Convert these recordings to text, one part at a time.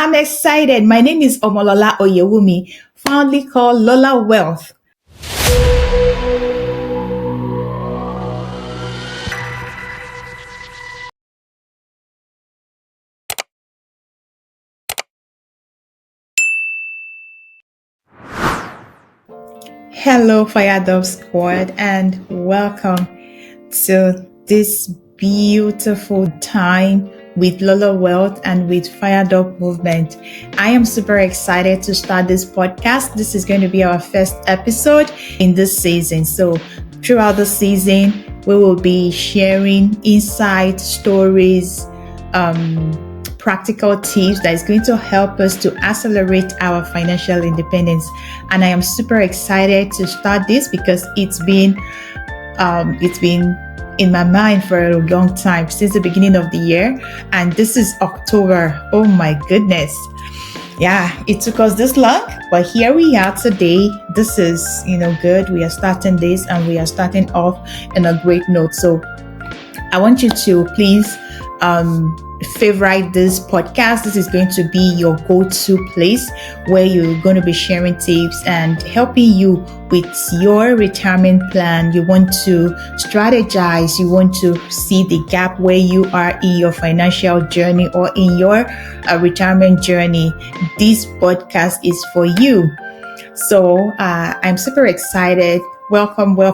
I'm excited. My name is Omolola Oyewumi, fondly called Lola Wealth. Hello, Fire Dove Squad, and welcome to this beautiful time with Lola Wealth and with Fire Dove Movement. I am super excited to start this podcast. This is going to be our first episode in this season. So throughout the season, we will be sharing insights, stories, practical tips that is going to help us to accelerate our financial independence. And I am super excited to start this because it's been in my mind for a long time, since the beginning of the year. And this is October. Oh my goodness. Yeah, it took us this long, but here we are today. This is, good. We are starting this and we are starting off in a great note. So I want you to please favorite this podcast. This is going to be your go-to place where you're going to be sharing tips and helping you with your retirement plan. You want to strategize, you want to see the gap where you are in your financial journey or in your retirement journey. This podcast is for you. So I'm super excited. Welcome. So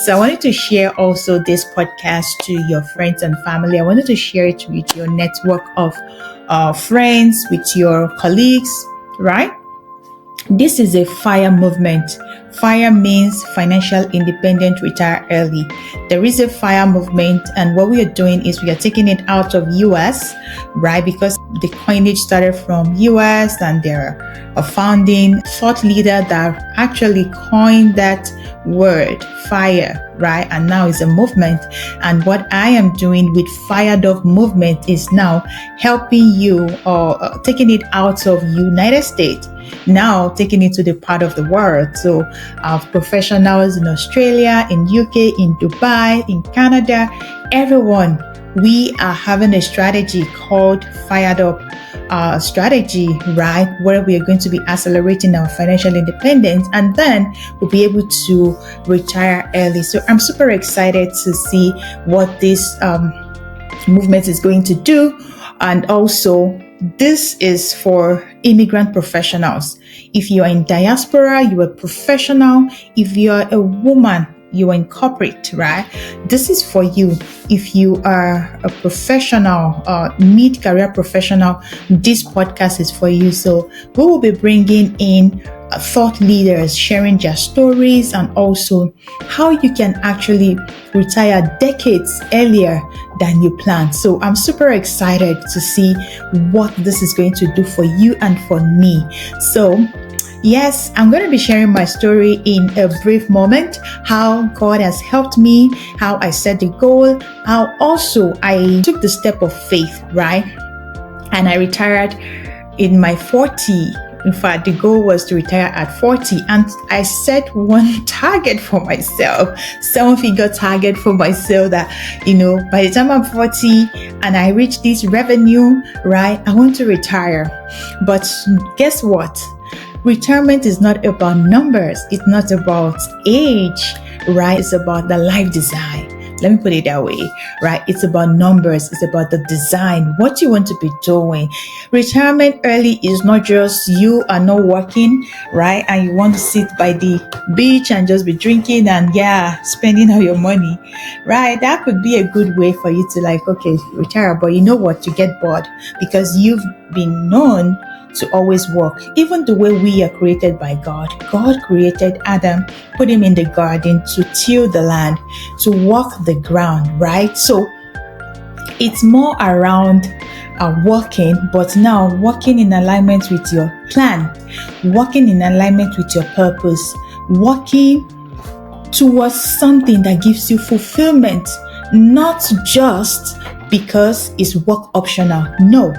I wanted to share also this podcast to your friends and family. I wanted to share it with your network of friends, with your colleagues, right? This is a FIRE movement. FIRE means financial independent, retire early. There is a FIRE movement, and what we are doing is we are taking it out of US, right? Because the coinage started from US, and there are a founding thought leader that actually coined that word, FIRE, right? And now it's a movement. And what I am doing with Fire Dove movement is now helping you or taking it out of United States, now taking it to the part of the world. So professionals in Australia, in UK, in Dubai, in Canada, everyone, we are having a strategy called Fired Up strategy, right? Where we are going to be accelerating our financial independence, and then we'll be able to retire early. So I'm super excited to see what this movement is going to do. And also, this is for immigrant professionals. If you are in diaspora, you are a professional. If you are a woman, you are in corporate, right? This is for you. If you are a professional, mid-career professional, this podcast is for you. So we will be bringing in thought leaders, sharing their stories, and also how you can actually retire decades earlier than you planned. So I'm super excited to see what this is going to do for you and for me. So yes, I'm going to be sharing my story in a brief moment, how God has helped me, how I set the goal, how also I took the step of faith, right? And I retired in my 40. In fact, the goal was to retire at 40, and I set one target for myself, 7-figure target for myself that, by the time I'm 40 and I reach this revenue, right, I want to retire. But guess what? Retirement is not about numbers. It's not about age, right? It's about the life design. Let me put it that way, right? It's about numbers. It's about the design, what you want to be doing. Retirement early is not just you are not working, right? And you want to sit by the beach and just be drinking and spending all your money, right? That could be a good way for you to retire. But you know what? You get bored because you've been known to always work. Even the way we are created by God. God created Adam, put him in the garden to till the land, to walk the ground, right? So it's more around working, but now working in alignment with your plan, working in alignment with your purpose, working towards something that gives you fulfillment, not just because it's work optional. No.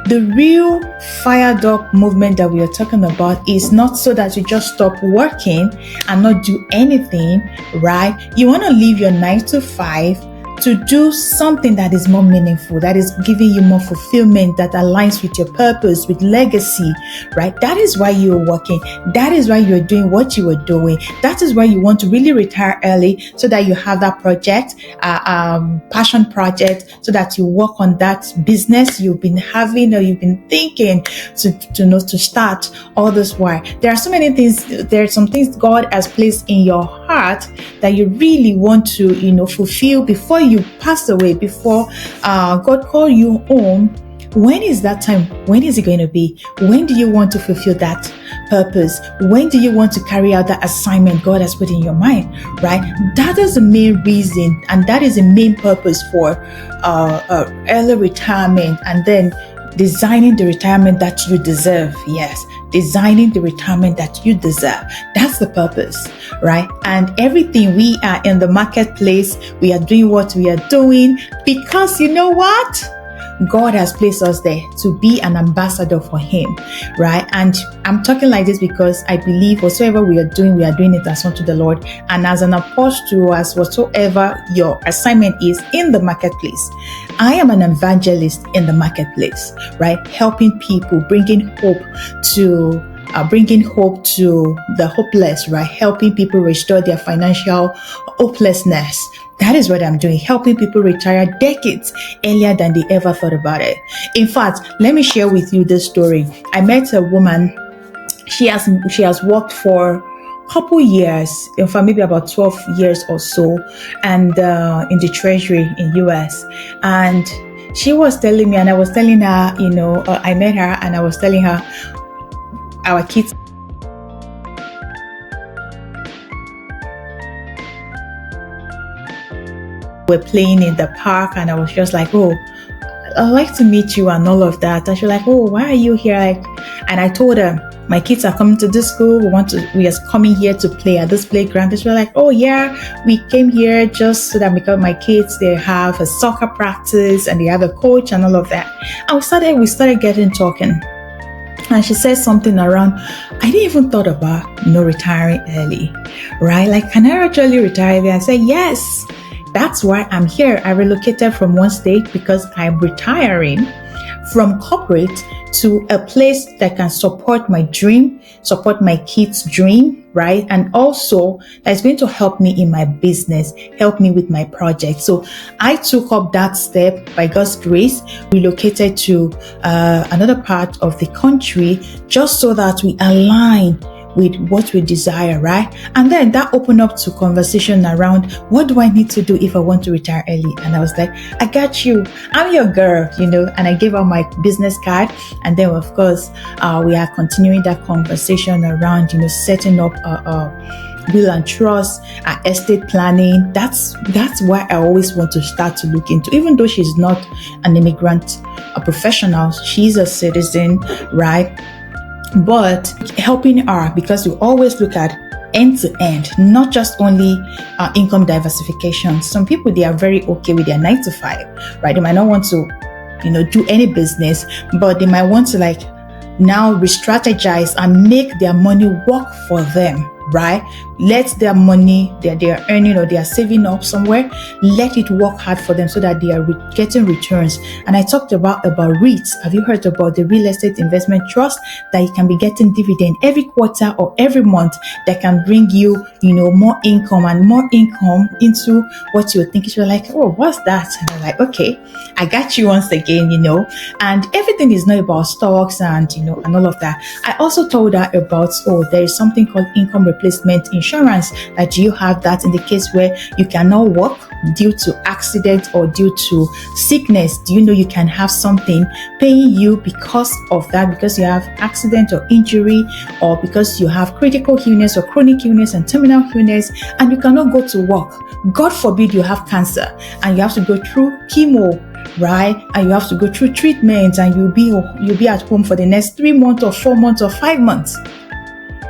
The real Fired Up movement that we are talking about is not so that you just stop working and not do anything, right? You want to leave your 9 to 5 to do something that is more meaningful, that is giving you more fulfillment, that aligns with your purpose, with legacy, right? That is why you're working. That is why you're doing what you are doing. That is why you want to really retire early, so that you have that project, passion project, so that you work on that business you've been having or you've been thinking to start all this while. There are so many things, there are some things God has placed in your heart that you really want to, fulfill before you pass away, before God call you home. When is that time? When is it going to be? When do you want to fulfill that purpose? When do you want to carry out that assignment God has put in your mind, right? That is the main reason, and that is the main purpose for early retirement, and then designing the retirement that you deserve. Yes, designing the retirement that you deserve. That's the purpose, right? And everything, we are in the marketplace. We are doing what we are doing because you know what? God has placed us there to be an ambassador for Him, right? And I'm talking like this because I believe whatsoever we are doing it as unto the Lord. And as an apostle, as whatsoever your assignment is in the marketplace, I am an evangelist in the marketplace, right? Helping people, bringing hope to the hopeless, right? Helping people restore their financial hopelessness. That is what I'm doing, helping people retire decades earlier than they ever thought about it. In fact, let me share with you this story. I met a woman. She has worked for a couple years, in fact, maybe about 12 years or so, and in the treasury in US. And she was telling me, and I was telling her, I met her and I was telling her our kids were playing in the park, and I was just like, oh, I'd like to meet you and all of that. And she was like, oh, why are you here? And I told her, my kids are coming to this school. We are coming here to play at this playground. And she was like, oh yeah, we came here just so that because my kids, they have a soccer practice and they have a coach and all of that. And we started getting talking. And she said something around, I didn't even thought about, retiring early, right? Like, can I actually retire early? I said, yes. That's why I'm here. I relocated from one state because I'm retiring from corporate to a place that can support my dream, support my kids' dream, right? And also that's going to help me in my business, help me with my project. So I took up that step by God's grace, relocated to another part of the country just so that we align with what we desire, right? And then that opened up to conversation around, what do I need to do if I want to retire early? And I was like, I got you. I'm your girl, and I gave her my business card. And then of course, we are continuing that conversation around, setting up will and trust, estate planning. That's why I always want to start to look into, even though she's not an immigrant, a professional, she's a citizen, right? But helping her, because we always look at end to end, not just only income diversification. Some people, they are very okay with their 9 to 5, right? They might not want to, do any business, but they might want to now re-strategize and make their money work for them, right? Let their money that they are earning or they are saving up somewhere, let it work hard for them so that they are getting returns. And I talked about REITs. Have you heard about the real estate investment trust that you can be getting dividend every quarter or every month that can bring you, more income and more income into what you're thinking. You're like, oh, what's that? And I'm like, okay, I got you once again, and everything is not about stocks and, and all of that. I also told her about, there is something called income replacement insurance. That you have that in the case where you cannot work due to accident or due to sickness. Do you know you can have something paying you because of that, because you have accident or injury, or because you have critical illness or chronic illness and terminal illness, and you cannot go to work. God forbid you have cancer and you have to go through chemo, right? And you have to go through treatment, and you'll be at home for the next 3 months or 4 months or 5 months.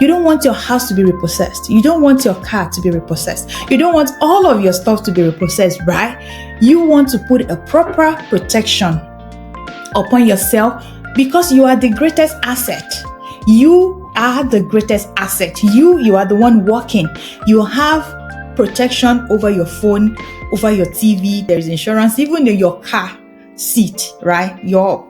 You don't want your house to be repossessed. You don't want your car to be repossessed. You don't want all of your stuff to be repossessed, right? You want to put a proper protection upon yourself because you are the greatest asset. You are the greatest asset. You are the one working. You have protection over your phone, over your TV. There is insurance, even in your car seat, right? Your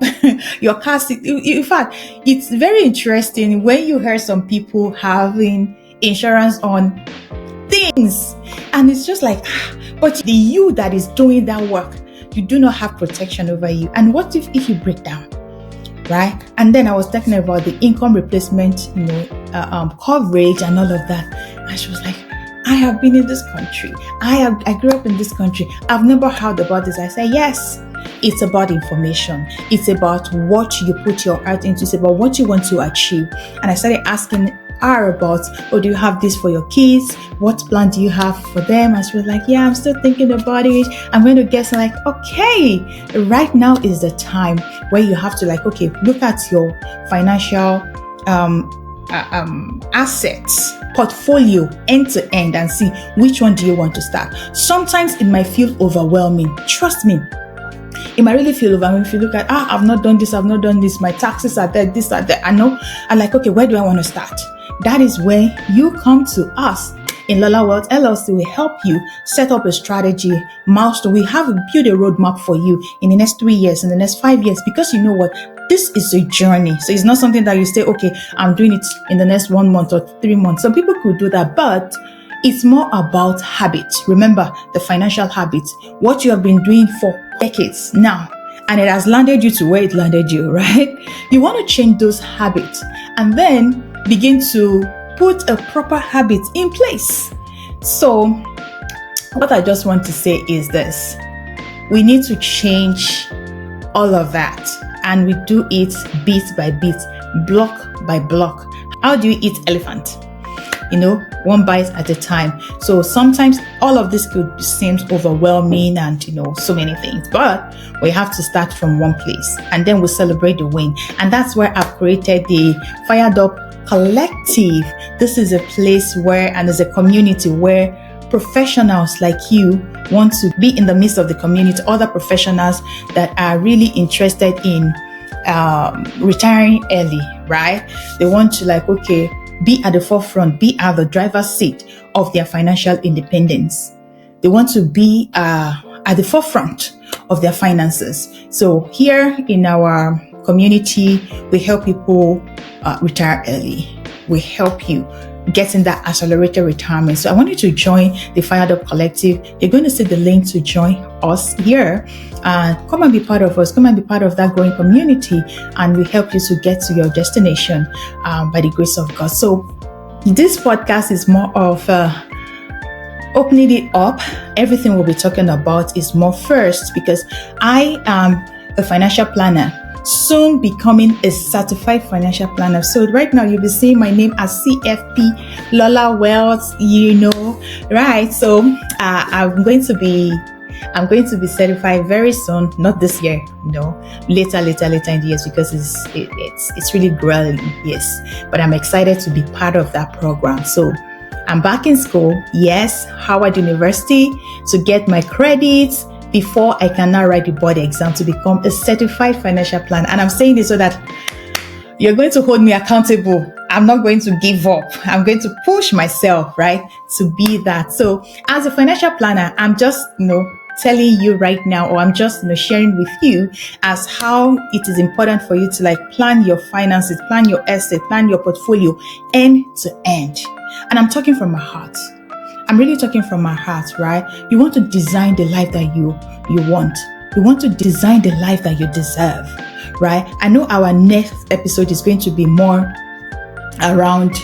your car seat. In fact, it's very interesting when you hear some people having insurance on things, and it's just like, but the you that is doing that work, you do not have protection over you. And what if you break down, right? And then I was talking about the income replacement, coverage and all of that, and she was like, I have been in this country, I grew up in this country, I've never heard about this. I say, yes, it's about information. It's about what you put your heart into. It's about what you want to achieve. And I started asking her about, oh, do you have this for your kids? What plan do you have for them? And she was like, yeah, I'm still thinking about it. I'm going to guess. Like, okay, right now is the time where you have to okay, look at your financial assets portfolio end to end and see which one do you want to start. Sometimes it might feel overwhelming. Trust me. It might really feel overwhelming if you look at, I've not done this, my taxes are there, this are there. I know. I'm like, okay, where do I want to start? That is where you come to us in Lola Wealth LLC. We help you set up a strategy, milestone. We have built a roadmap for you in the next 3 years, in the next 5 years, because you know what? This is a journey. So it's not something that you say, okay, I'm doing it in the next 1 month or 3 months. Some people could do that, but it's more about habits. Remember the financial habits, what you have been doing for decades now, and it has landed you to where it landed you, right? You want to change those habits and then begin to put a proper habit in place. So what I just want to say is this: we need to change all of that, and we do it bit by bit, block by block. How do you eat elephant? One bite at a time. So sometimes all of this could seem overwhelming and, so many things, but we have to start from one place and then we celebrate the win. And that's where I've created the Fired Up Collective. This is a place where, and there's a community where professionals like you want to be in the midst of the community, other professionals that are really interested in retiring early, right? They want to be at the forefront, be at the driver's seat of their financial independence. They want to be at the forefront of their finances. So here in our community, we help people retire early. We help you get in that accelerated retirement. So I want you to join the Fired Up Collective. You're going to see the link to join us here. Come and be part of us. Come and be part of that growing community. And we help you to get to your destination by the grace of God. So this podcast is more of opening it up. Everything we'll be talking about is more first, because I am a financial planner, soon becoming a certified financial planner. So right now you'll be seeing my name as CFP Lola Wealth, right? So I'm going to be certified very soon, not this year, later in the years, because it's really growing, yes. But I'm excited to be part of that program. So I'm back in school, yes, Howard University, to get my credits before I can now write the board exam to become a certified financial planner. And I'm saying this so that you're going to hold me accountable. I'm not going to give up. I'm going to push myself, right, to be that. So as a financial planner, I'm just, telling you right now, or I'm just, sharing with you as how it is important for you to plan your finances, plan your asset, plan your portfolio end to end. And I'm talking from my heart. I'm really talking from my heart, right? You want to design the life that you want. You want to design the life that you deserve, right? I know our next episode is going to be more around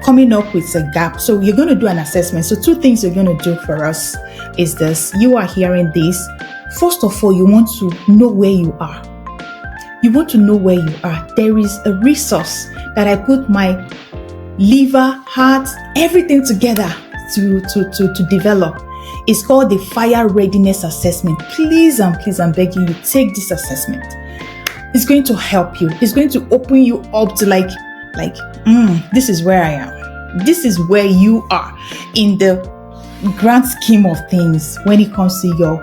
coming up with a gap. So you're going to do an assessment. So 2 things you're going to do for us is this. You are hearing this. First of all, you want to know where you are. You want to know where you are. There is a resource that I put my liver, heart, everything together to develop. It's called the Fire Readiness Assessment. Please, I'm begging you, take this assessment. It's going to help you. It's going to open you up to this is where I am. This is where you are in the grand scheme of things when it comes to your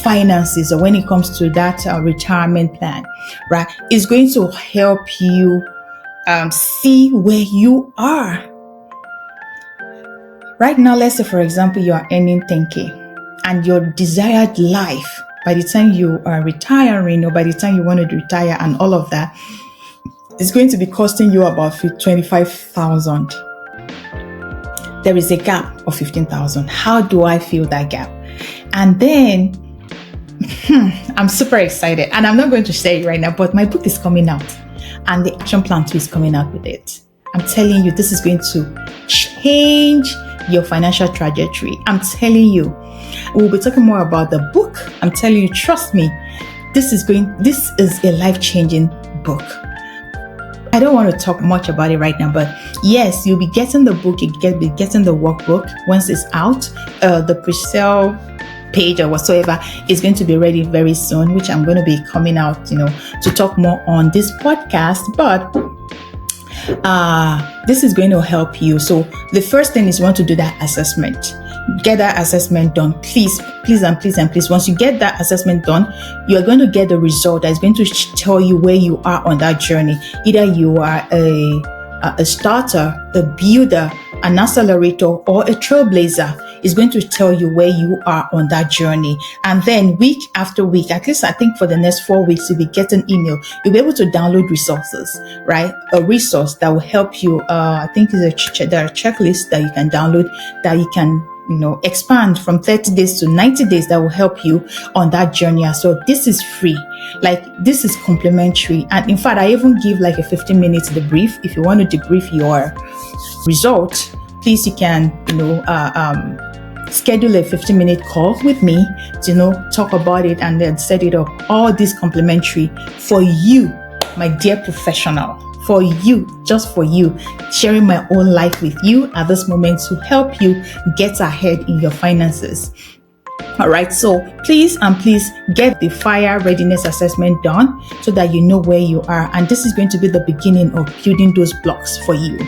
finances, or when it comes to that retirement plan, right? It's going to help you see where you are. Right now, let's say, for example, you are earning 10K and your desired life, by the time you are retiring or by the time you want to retire and all of that, is going to be costing you about 25,000. There is a gap of 15,000. How do I fill that gap? And then I'm super excited, and I'm not going to say it right now, but my book is coming out and the action plan too is coming out with it. I'm telling you, this is going to change your financial trajectory. I'm telling you, we'll be talking more about the book. I'm telling you, trust me, this is a life-changing book. I don't want to talk much about it right now, but yes, you'll be getting the book, you'll be getting the workbook once it's out. The pre-sale page or whatsoever is going to be ready very soon, which I'm going to be coming out, to talk more on this podcast. But this is going to help you. So the first thing is you want to do that assessment. Get that assessment done. Please. Once you get that assessment done, you're going to get the result that is going to tell you where you are on that journey. Either you are a starter, a builder, an accelerator, or a trailblazer. Is going to tell you where you are on that journey. And then week after week, at least I think for the next 4 weeks, you'll be getting email. You'll be able to download resources, right? A resource that will help you. I think there are checklists that you can download that you can, expand from 30 days to 90 days that will help you on that journey. So this is free. Like, this is complimentary. And in fact, I even give like a 15-minute debrief. If you want to debrief your result, please, you can, schedule a 15-minute call with me to, talk about it and then set it up. All this complimentary for you, my dear professional, for you, just for you, sharing my own life with you at this moment to help you get ahead in your finances. All right, so please get the fire readiness assessment done so that you know where you are. And this is going to be the beginning of building those blocks for you.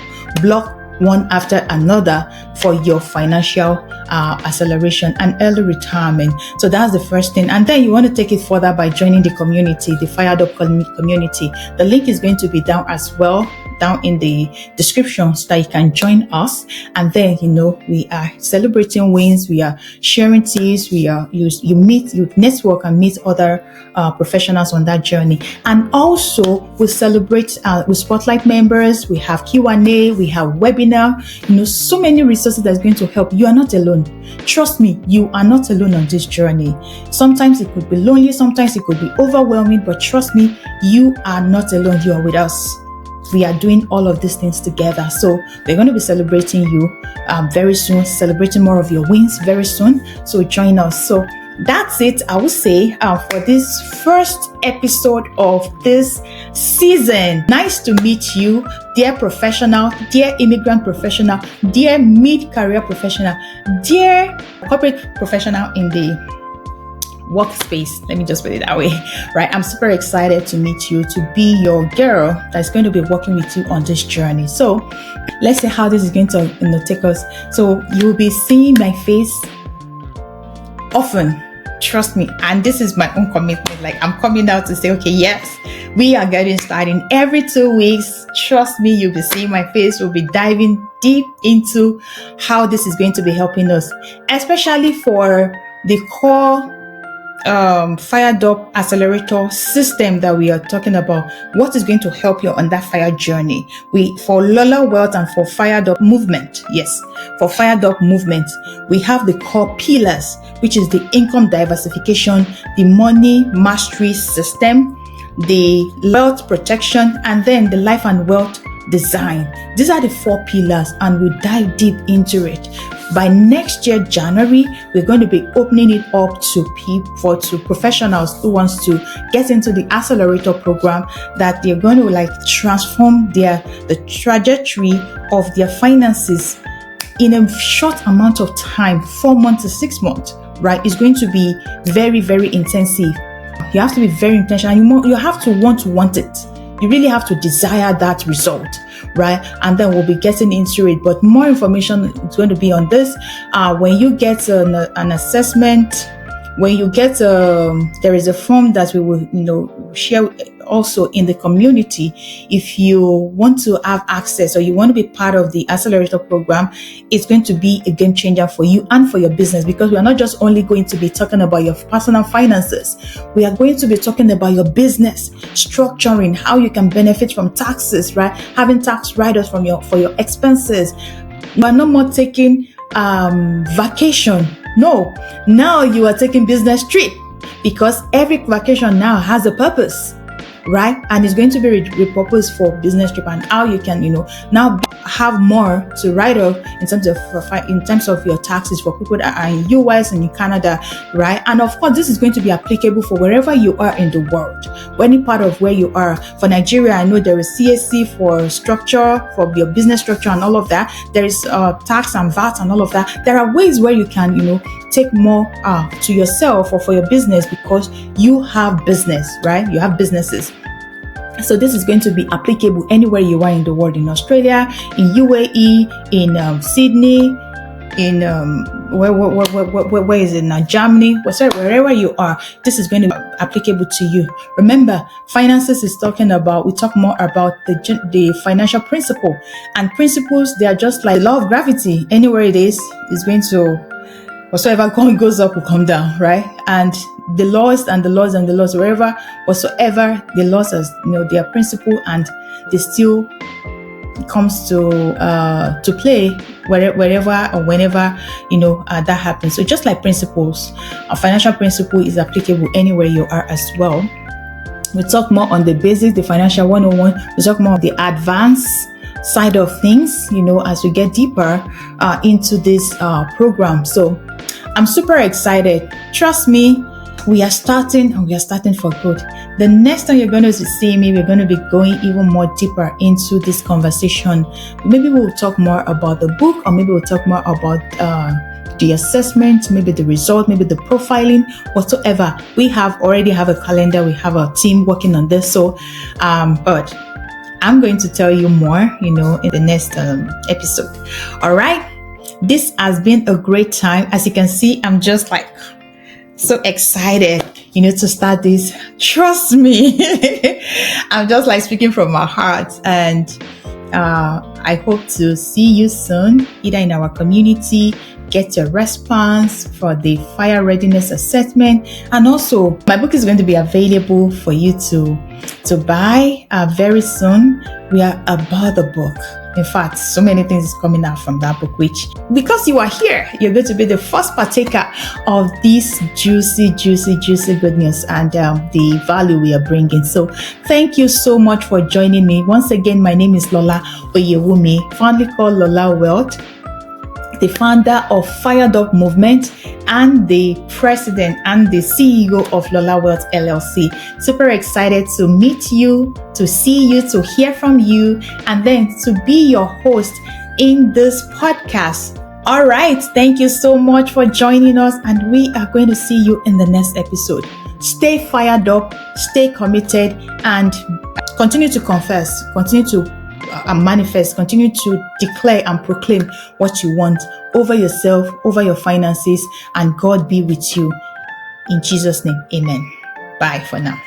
Block one after another for your financial acceleration and early retirement. So that's the first thing. And then you want to take it further by joining the community, the Fired Up community. The link is going to be down as well, down in the description, so that you can join us. And then, we are celebrating wins. We are sharing tips. You network and meet other professionals on that journey. And also we celebrate with Spotlight members. We have Q&A. We have webinar. So many resources that's going to help. You are not alone. Trust me, you are not alone on this journey. Sometimes it could be lonely. Sometimes it could be overwhelming. But trust me, you are not alone. You are with us. We are doing all of these things together. So we're going to be celebrating you very soon, celebrating more of your wins very soon. So join us. So that's it, I would say, for this first episode of this season. Nice to meet you, dear professional, dear immigrant professional, dear mid-career professional, dear corporate professional in the workspace. Let me just put it that way, right? I'm super excited to meet you, to be your girl that's going to be working with you on this journey. So let's see how this is going to take us. So you'll be seeing my face often, trust me. And this is my own commitment. Like, I'm coming out to say, okay, yes, we are getting started every 2 weeks. Trust me, you'll be seeing my face. We'll be diving deep into how this is going to be helping us, especially for the core Fired Up accelerator system that we are talking about. What is going to help you on that fire journey? For Lola Wealth and for Fired Up movement. Yes, for Fired Up movement, we have the core pillars, which is the income diversification, the money mastery system, the wealth protection, and then the life and wealth design. These are the 4 pillars, and we dive deep into it. By next year, January, we're going to be opening it up to professionals who wants to get into the accelerator program, that they're going to transform the trajectory of their finances in a short amount of time, 4 months to 6 months, right? It's going to be very, very intensive. You have to be very intentional. You have to want it. You really have to desire that result, right? And then we'll be getting into it. But more information is going to be on this. When you get an assessment, when you get there is a form that we will share also in the community, if you want to have access or you want to be part of the accelerator program, it's going to be a game changer for you and for your business, because we are not just only going to be talking about your personal finances. We are going to be talking about your business structuring, how you can benefit from taxes, right? Having tax write-offs for your expenses. You are no more taking vacation. No, now you are taking business trip, because every vacation now has a purpose, right? And it's going to be repurposed for business trip, and how you can, now have more to write off in terms of your taxes for people that are in US and in Canada, right? And of course, this is going to be applicable for wherever you are in the world, or any part of where you are. For Nigeria, I know there is CAC for structure, for your business structure and all of that. There is tax and VAT and all of that. There are ways where you can, take more to yourself or for your business, because you have business, right? You have businesses. So this is going to be applicable anywhere you are in the world, in Australia, in UAE, in Sydney, in where is it now? Germany, wherever you are. This is going to be applicable to you. Remember, finances is we talk more about the financial principle, and principles, they are just like law of gravity. Anywhere it is going to, whatsoever goes up will come down, right? And the laws, wherever, whatsoever the laws are, they are principle, and they still comes to play wherever or whenever that happens. So just like principles, a financial principle is applicable anywhere you are as well. We talk more on the basics, the financial 101. We talk more on the advanced side of things, as we get deeper into this program. So I'm super excited. Trust me, we are starting, and we are starting for good. The next time you're going to see me, we're going to be going even more deeper into this conversation. Maybe we'll talk more about the book, or maybe we'll talk more about the assessment, maybe the result, maybe the profiling, whatsoever. We already have a calendar. We have a team working on this. So, but I'm going to tell you more, in the next episode. All right. This has been a great time. As you can see, I'm just like so excited, to start this. Trust me, I'm just like speaking from my heart, and I hope to see you soon, either in our community, get your response for the fire readiness assessment, and also my book is going to be available for you to buy very soon. We are about the book. In fact, so many things is coming out from that book, which, because you are here, you're going to be the first partaker of this juicy good news and the value we are bringing. So thank you so much for joining me. Once again, my name is Omolola Oyewumi, fondly called Lola Wealth, the founder of Fired Up Movement and the president and the CEO of Lola Wealth LLC. Super excited to meet you, to see you, to hear from you, and then to be your host in this podcast. All right. Thank you so much for joining us, and we are going to see you in the next episode. Stay fired up, stay committed, and continue to confess, continue to manifest, continue to declare and proclaim what you want over yourself, over your finances, and God be with you. In Jesus' name, amen. Bye for now.